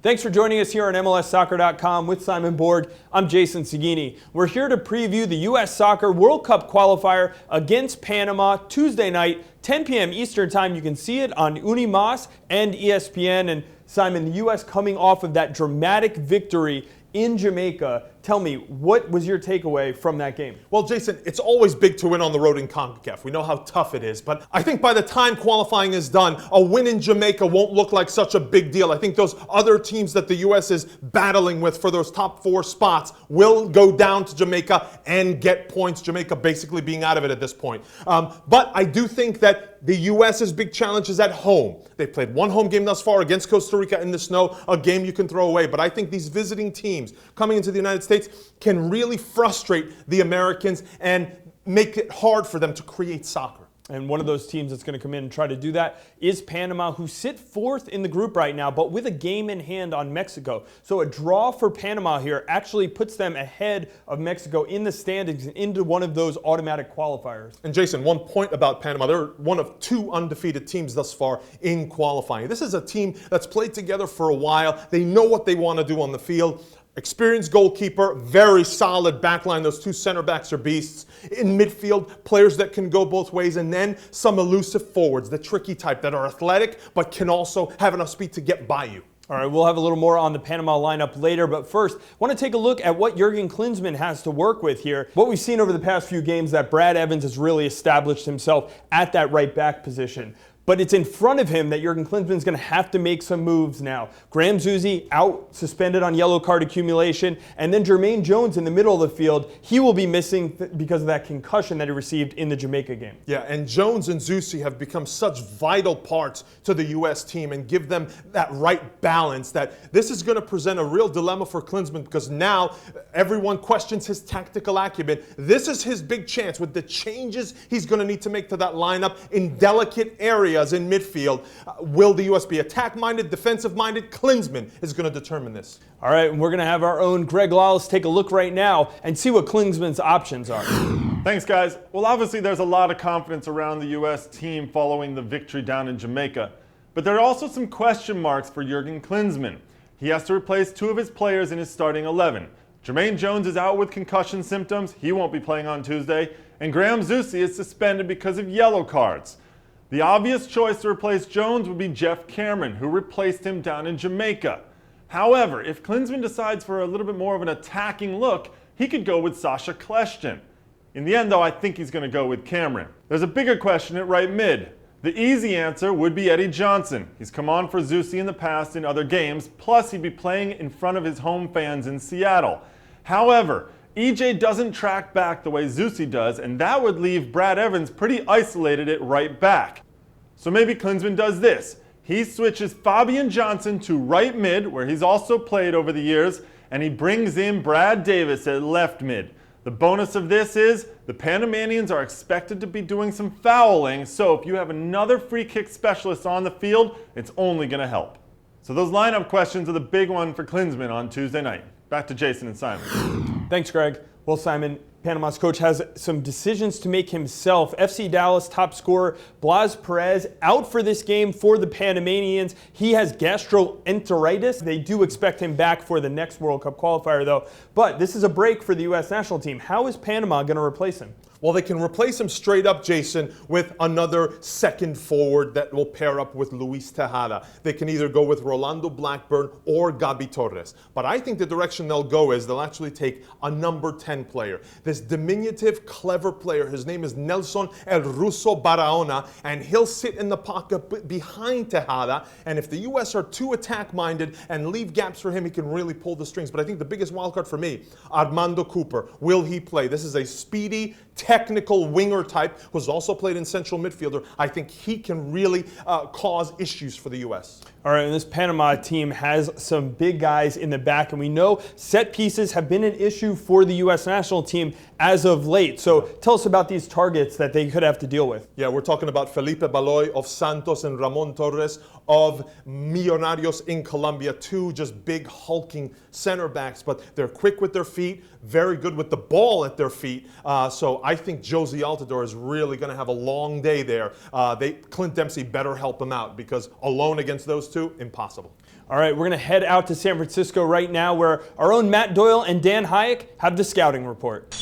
Thanks for joining us here on MLSsoccer.com with Simon Borg. I'm Jason Seguini. We're here to preview the U.S. Soccer World Cup Qualifier against Panama Tuesday night, 10 p.m. Eastern Time. You can see it on Unimas and ESPN. And Simon, the U.S. coming off of that dramatic victory in Jamaica. Tell me, what was your takeaway from that game? Well, Jason, it's always big to win on the road in CONCACAF. We know how tough it is, but I think by the time qualifying is done, a win in Jamaica won't look like such a big deal. I think those other teams that the U.S. is battling with for those top 4 spots will go down to Jamaica and get points, Jamaica basically being out of it at this point. But I do think that the U.S.'s big challenge is at home. They've played one home game thus far against Costa Rica in the snow, a game you can throw away. But I think these visiting teams coming into the United States can really frustrate the Americans and make it hard for them to create soccer. And one of those teams that's going to come in and try to do that is Panama, who sit 4th in the group right now, but with a game in hand on Mexico. So a draw for Panama here actually puts them ahead of Mexico in the standings and into one of those automatic qualifiers. And Jason, one point about Panama, they're one of 2 undefeated teams thus far in qualifying. This is a team that's played together for a while. They know what they want to do on the field. Experienced goalkeeper, very solid backline. Those 2 center backs are beasts. In midfield, players that can go both ways, and then some elusive forwards, the tricky type that are athletic but can also have enough speed to get by you. All right, we'll have a little more on the Panama lineup later, but first, I want to take a look at what Jurgen Klinsmann has to work with here. What we've seen over the past few games, that Brad Evans has really established himself at that right back position. But it's in front of him that Jurgen Klinsmann is going to have to make some moves now. Graham Zusi out, suspended on yellow card accumulation, and then Jermaine Jones in the middle of the field. He will be missing because of that concussion that he received in the Jamaica game. Yeah, and Jones and Zusi have become such vital parts to the U.S. team and give them that right balance that this is going to present a real dilemma for Klinsmann because now everyone questions his tactical acumen. This is his big chance with the changes he's going to need to make to that lineup in delicate areas. In midfield. Will the U.S. be attack-minded, defensive-minded? Klinsmann is going to determine this. All right, and we're going to have our own Greg Lawless take a look right now and see what Klinsmann's options are. Thanks, guys. Well, obviously there's a lot of confidence around the U.S. team following the victory down in Jamaica. But there are also some question marks for Jurgen Klinsmann. He has to replace 2 of his players in his starting 11. Jermaine Jones is out with concussion symptoms. He won't be playing on Tuesday. And Graham Zusi is suspended because of yellow cards. The obvious choice to replace Jones would be Jeff Cameron, who replaced him down in Jamaica. However, if Klinsmann decides for a little bit more of an attacking look, he could go with Sasha Kljestan. In the end, though, I think he's going to go with Cameron. There's a bigger question at right mid. The easy answer would be Eddie Johnson. He's come on for Zusi in the past in other games, plus he'd be playing in front of his home fans in Seattle. However, EJ doesn't track back the way Zusi does, and that would leave Brad Evans pretty isolated at right back. So maybe Klinsmann does this. He switches Fabian Johnson to right mid, where he's also played over the years, and he brings in Brad Davis at left mid. The bonus of this is the Panamanians are expected to be doing some fouling, so if you have another free kick specialist on the field, it's only going to help. So those lineup questions are the big one for Klinsmann on Tuesday night. Back to Jason and Simon. Thanks, Greg. Well, Simon, Panama's coach has some decisions to make himself. FC Dallas top scorer Blas Perez out for this game for the Panamanians. He has gastroenteritis. They do expect him back for the next World Cup qualifier, though. But this is a break for the U.S. national team. How is Panama going to replace him? Well, they can replace him straight up, Jason, with another second forward that will pair up with Luis Tejada. They can either go with Rolando Blackburn or Gabi Torres. But I think the direction they'll go is they'll actually take a number 10 player. This diminutive, clever player, his name is Nelson El Russo Barahona, and he'll sit in the pocket behind Tejada. And if the U.S. are too attack-minded and leave gaps for him, he can really pull the strings. But I think the biggest wildcard for me, Armando Cooper. Will he play? This is a speedy, technical winger type who's also played in central midfielder. I think he can really cause issues for the U.S. All right, and this Panama team has some big guys in the back, and we know set pieces have been an issue for the U.S. national team as of late. So tell us about these targets that they could have to deal with. Yeah, we're talking about Felipe Baloy of Santos and Ramon Torres of Millonarios in Colombia. 2 just big hulking center backs, but they're quick with their feet, very good with the ball at their feet. So I think Josie Altidore is really going to have a long day there. Clint Dempsey better help him out because alone against those 2, impossible. All right, we're going to head out to San Francisco right now where our own Matt Doyle and Dan Hayek have the scouting report.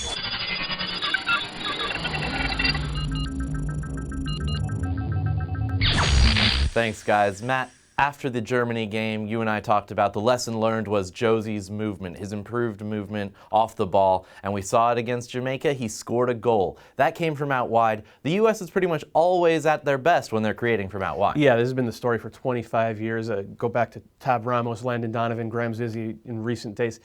Thanks, guys. Matt, after the Germany game, you and I talked about the lesson learned was Josie's movement, his improved movement off the ball, and we saw it against Jamaica. He scored a goal. That came from out wide. The U.S. is pretty much always at their best when they're creating from out wide. Yeah, this has been the story for 25 years. Go back to Tab Ramos, Landon Donovan, Graham Zusi in recent days.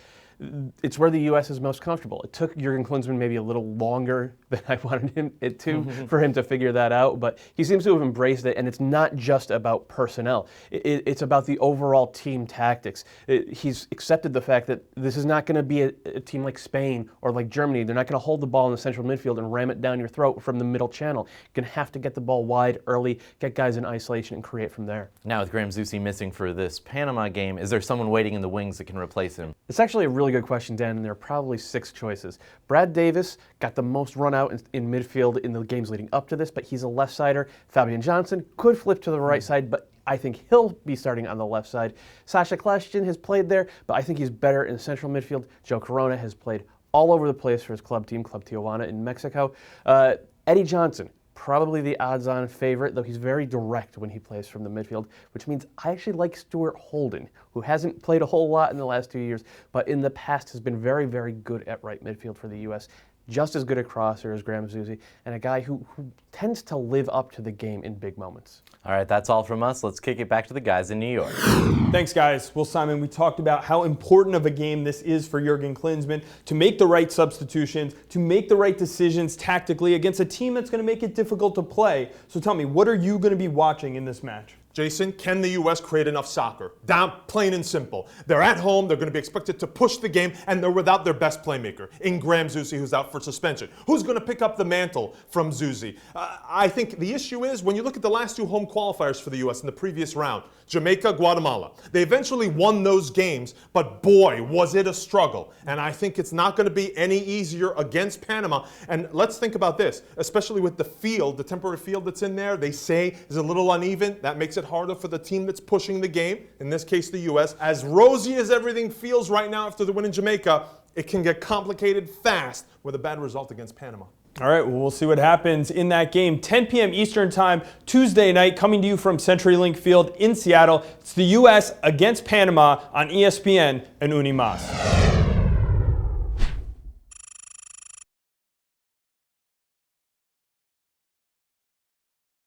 It's where the U.S. is most comfortable. It took Jurgen Klinsmann maybe a little longer than I wanted it to for him to figure that out, but he seems to have embraced it, and it's not just about personnel. It's about the overall team tactics. He's accepted the fact that this is not going to be a team like Spain or like Germany. They're not going to hold the ball in the central midfield and ram it down your throat from the middle channel. You're going to have to get the ball wide early, get guys in isolation, and create from there. Now, with Graham Zusi missing for this Panama game, is there someone waiting in the wings that can replace him? It's actually a really good question, Dan, and there are probably 6 choices. Brad Davis got the most run out in midfield in the games leading up to this, but he's a left-sider. Fabian Johnson could flip to the right side, but I think he'll be starting on the left side. Sasha Kljestan has played there, but I think he's better in central midfield. Joe Corona has played all over the place for his club team, Club Tijuana in Mexico. Eddie Johnson, probably the odds-on favorite, though he's very direct when he plays from the midfield, which means I actually like Stuart Holden, who hasn't played a whole lot in the last 2 years, but in the past has been very, very good at right midfield for the U.S., just as good a crosser as Graham Zusi, and a guy who tends to live up to the game in big moments. All right, that's all from us. Let's kick it back to the guys in New York. Thanks, guys. Well, Simon, we talked about how important of a game this is for Jurgen Klinsmann to make the right substitutions, to make the right decisions tactically against a team that's going to make it difficult to play. So tell me, what are you going to be watching in this match? Jason, can the U.S. create enough soccer? Down, plain and simple. They're at home, they're going to be expected to push the game, and they're without their best playmaker, in Graham Zusi, who's out for suspension. Who's going to pick up the mantle from Zusi? I think the issue is, when you look at the last 2 home qualifiers for the U.S. in the previous round, Jamaica, Guatemala, they eventually won those games, but boy, was it a struggle. And I think it's not going to be any easier against Panama. And let's think about this, especially with the field, the temporary field that's in there, they say is a little uneven. That makes it harder for the team that's pushing the game, in this case the U.S. As rosy as everything feels right now after the win in Jamaica, it can get complicated fast with a bad result against Panama. All right, well, we'll see what happens in that game. 10 p.m. Eastern Time, Tuesday night, coming to you from CenturyLink Field in Seattle. It's the U.S. against Panama on ESPN and Unimas.